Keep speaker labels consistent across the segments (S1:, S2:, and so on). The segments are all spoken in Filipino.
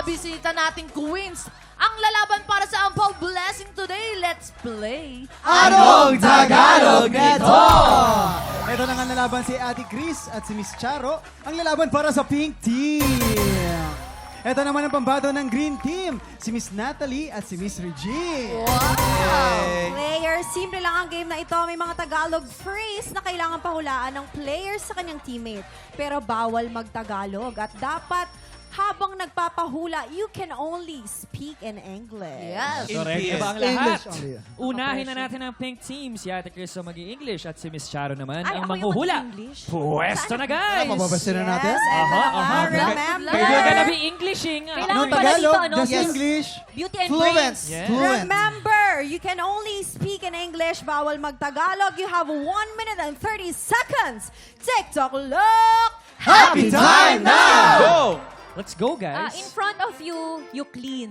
S1: bisita nating queens. Ang lalaban para sa Ampaw Blessing today. Let's play.
S2: Anong Tagalog nito?
S3: Ito na nga nalaban si Ate Chris at si Miss Charo. Ang lalaban para sa Pink Team. Ito naman ang pambato ng Green Team. Si Miss Natalie at si Miss Regine.
S4: Players, simple lang ang game na ito. May mga Tagalog phrase na kailangan pahulaan ng players sa kanyang teammate. Pero bawal mag-Tagalog at dapat habang nagpapahula, you can only speak in English.
S1: Yes.
S5: Correct. Diba ang
S3: English
S5: lahat?
S3: only.
S5: Unahin na natin ang pink team. Si Ate Chris ang mag-i-English at si Miss Charo naman
S4: Ay,
S5: ang
S4: ako yung
S5: manghuhula.
S4: mag-i-English?
S5: Pwesto na, guys!
S3: Mababasa na natin?
S4: Yes, eto na nga. Remember,
S5: We're gonna be Englishing.
S1: Kailangan
S3: Anong
S1: pala dito,
S3: Tagalog?
S1: ano?
S3: Just English.
S1: Beauty and
S2: Fluent.
S1: brains.
S5: Yeah.
S3: Fluent.
S4: remember, you can only speak in English. Bawal mag-Tagalog. You have 1 minute and 30 seconds. TikTok look.
S2: Happy time now!
S5: Go! Let's go, guys.
S1: In front of you, you clean.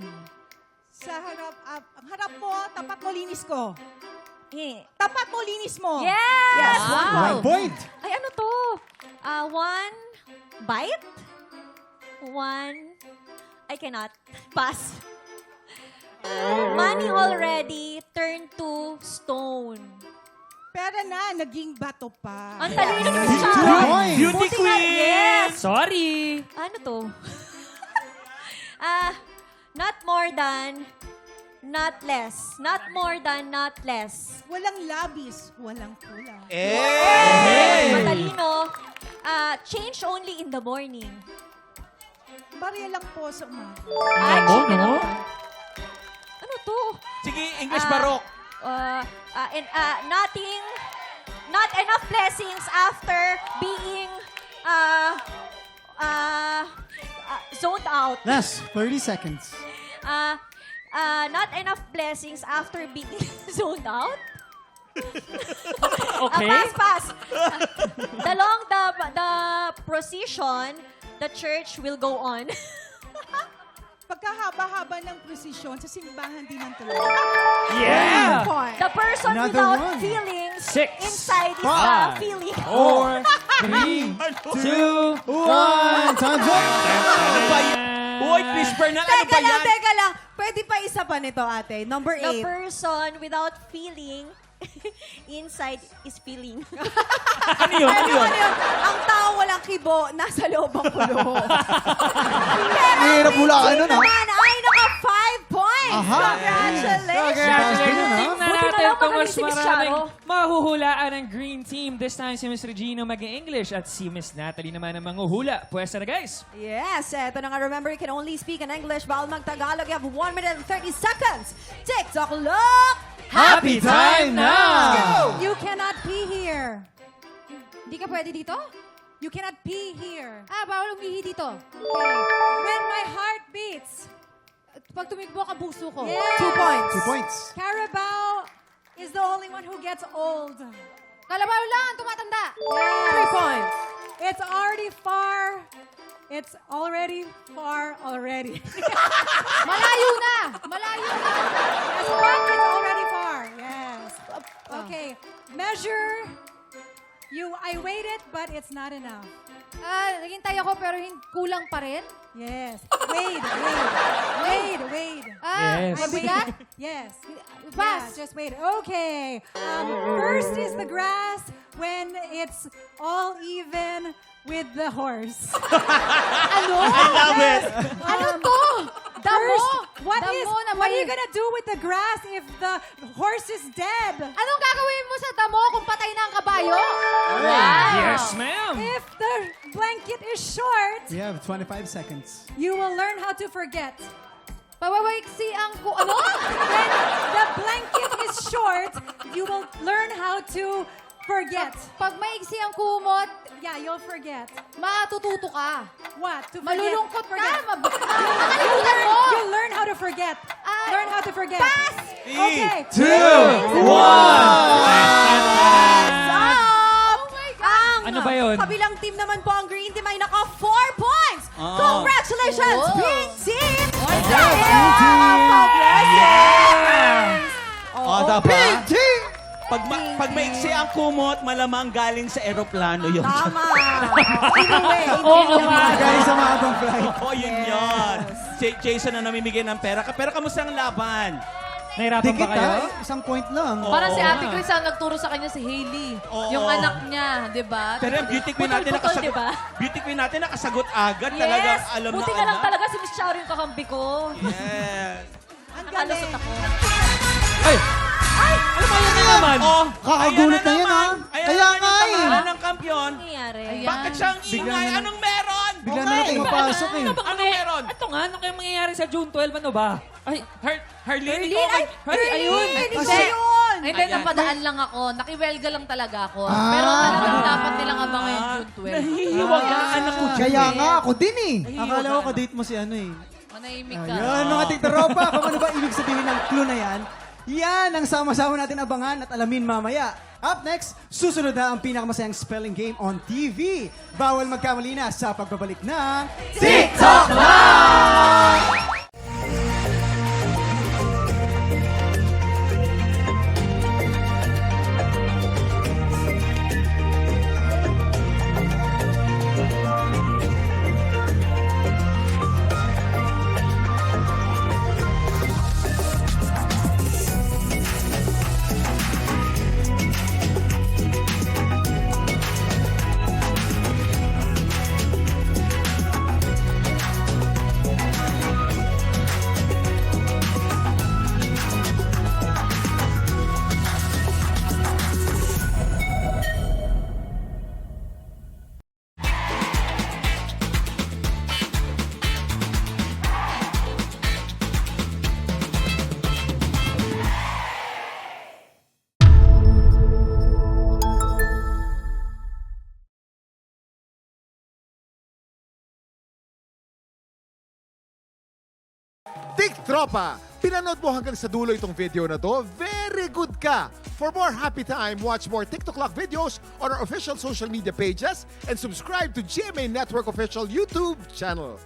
S6: Sa harap, ang harap mo, tapat mo, linis ko. Tapat mo, linis mo.
S1: Yes!
S3: One
S1: Wow!
S3: point.
S1: Ay, ano to? One bite? One... I cannot. Pass. Money already turned to stone.
S6: Pero na, naging bato pa.
S1: Ang talino ni
S3: Two
S1: Charo.
S3: points.
S5: Beauty
S1: Buti nga,
S5: queen!
S1: yes.
S5: Sorry!
S1: Ano to? Not more than, not less. Not more than, not less.
S6: Walang labis, walang kulang.
S1: Matalino. Change only in the morning.
S6: Barya lang po sa umaga.
S1: Chicken
S5: no?
S1: ako. Ano to?
S2: Sige, English barok.
S1: Not enough blessings after being zoned out.
S3: Last 30 seconds.
S1: Not enough blessings after being zoned out.
S5: Okay.
S1: Pass. The procession, the church will go on.
S6: Pagkahaba-haba ng prosesyon, sa simbahan din ang tuloy.
S5: Yeah!
S6: Point.
S1: The person
S3: Another
S1: without
S3: one.
S1: feelings
S5: Six.
S1: inside is
S5: Five.
S1: feeling.
S5: 4, 3, 2,
S3: 1. Time's up.
S2: Uy, whisper na, ano ba yan?
S4: Teka lang. Pwede pa isa pa nito, ate. Number
S1: The
S4: 8.
S1: person without feeling inside is feeling.
S5: Ano yun? Ano yun?
S4: Ang tao walang kibo, nasa loob ang kulo.
S2: Mahirap hulaan nun, ha?
S4: Naman ay naka 5 points.
S3: Aha.
S4: Congratulations.
S5: Congratulations!
S3: Yes.
S5: Tingnan
S1: Buti na
S5: natin
S1: lang
S5: kung
S1: magaling
S5: mas
S1: si Miss
S5: maraming
S1: Charo.
S5: mahuhulaan ng Green Team. This time si Miss Regina mag-English at si Miss Natalie naman ang manghuhula. Pwesta na, guys.
S4: Yes, eto na nga. Remember, you can only speak in English. Bawal mag-Tagalog. You have 1 minute and 30 seconds. TikTok look.
S3: Happy time now.
S6: You cannot pee here. Hindi ka pwede dito? You cannot pee here.
S7: Bawal umihi dito.
S6: Okay. When my heart beats,
S7: Pag tumigbo ka, buso ko.
S4: 2 points.
S3: 2 points.
S6: Carabao is the only one who gets old.
S7: Kalabaw lang ang tumatanda.
S4: 3 points.
S6: It's already far. It's already far already.
S7: Malayo na. Malayo na.
S6: Yes, but it's already far. Yes. Okay. Measure. I waited, but it's not enough.
S7: Naghintay ako pero kulang pa rin.
S6: Yes. Wait.
S5: Yes.
S7: Mabigat?
S6: Yes.
S7: Pass.
S6: Yeah, just wait. Okay. First is the grass when it's all even with the horse.
S7: Ano?
S2: I love it.
S7: Ano to? Damo?
S6: First, what
S7: Damo
S6: are you gonna do with the grass if the horse is dead?
S7: Anong gagawin mo sa damo kung patay na ang kabayo?
S5: Yes, ma'am.
S6: If the blanket is short,
S3: We have 25 seconds.
S6: you will learn how to forget.
S7: Pawawaiksi ang ano?
S6: When the blanket is short, you will learn how to forget.
S7: Pag maiksi ang kumot,
S6: Yeah, you'll forget.
S7: matututo ka.
S6: What? To forget.
S7: Malulungkot ka.
S6: Forget.
S7: Makakalimutan mo.
S6: You learn how to forget. Learn how to forget.
S7: Pass!
S6: Okay.
S3: 2, 1.
S7: Oh my God!
S4: Ang
S5: Ano ba yun?
S4: kabilang team naman po, ang Green Team ay naka 4 points. Congratulations,
S1: Whoa.
S4: Green Team!
S2: Dapat. Pag maiksi ang kumot, malamang galing sa eroplano yun.
S4: Tama. In a way.
S5: Oo nga.
S3: Guys, sa mahabang flight.
S2: Oo, yun yun. Jason na namimigay ng pera. Pero kamusta ang laban?
S5: Nahirapan
S3: Dikit
S5: ba kayo?
S3: Isang point lang.
S2: Oo.
S7: Parang si Ate Chris ang nagturo sa kanya si Hailey.
S2: Oo.
S7: Yung anak niya, di ba?
S2: Pero yung beauty queen natin
S1: Putol-putol,
S2: nakasagot.
S1: diba?
S2: Beauty queen natin nakasagot agad. Talaga
S1: Yes!
S2: alam
S1: Buti
S2: na
S1: na lang
S2: alam.
S1: talaga si Miss Charo yung kakampi ko.
S2: Yes.
S1: Nakalusot ako.
S5: Ay! Ano ba yan na naman?
S2: Oh,
S3: Kakagulat
S2: ayan
S3: na yan,
S2: naman.
S3: ha?
S2: Ayan
S3: Kaya
S2: naman
S3: nga
S2: yung
S3: eh.
S2: pangalan ng kampiyon.
S1: Ano nangyayari?
S7: Ayan.
S2: Bakit siyang
S3: Bigla
S2: ingay?
S3: na-
S2: Anong meron?
S3: Bigla na lang pumapasok eh.
S2: Anong meron?
S5: Ito nga, ano kaya mangyayari sa June 12? Ano ba? Ay,
S2: Harleen,
S1: Harleen,
S2: ikaw
S1: ay,
S5: ay, ayun!
S4: Hindi yun!
S7: Hindi,
S2: Ayan.
S7: napadaan lang ako. Nakiwelga lang talaga ako.
S3: Ah.
S7: Pero talagang dapat nilang abangan yung June 12.
S2: Nahihiwagaan ako dyan.
S3: Kaya nga, ako din eh. Akala ko kadate mo si ano eh.
S7: Manahimik ka.
S3: Ayan, mga tiktaropa, kung ano ba ibig sabihin ng clue na yan, yan ang sama-sama natin abangan at alamin mamaya. Up next, susunod na ang pinakamasayang spelling game on TV. Bawal magkamali na sa pagbabalik ng TikTok Live!
S8: Tik Tropa! Pinanood mo hanggang sa dulo itong video na to? Very good ka! For more happy time, watch more TikTok Lock videos on our official social media pages and subscribe to GMA Network official YouTube channel.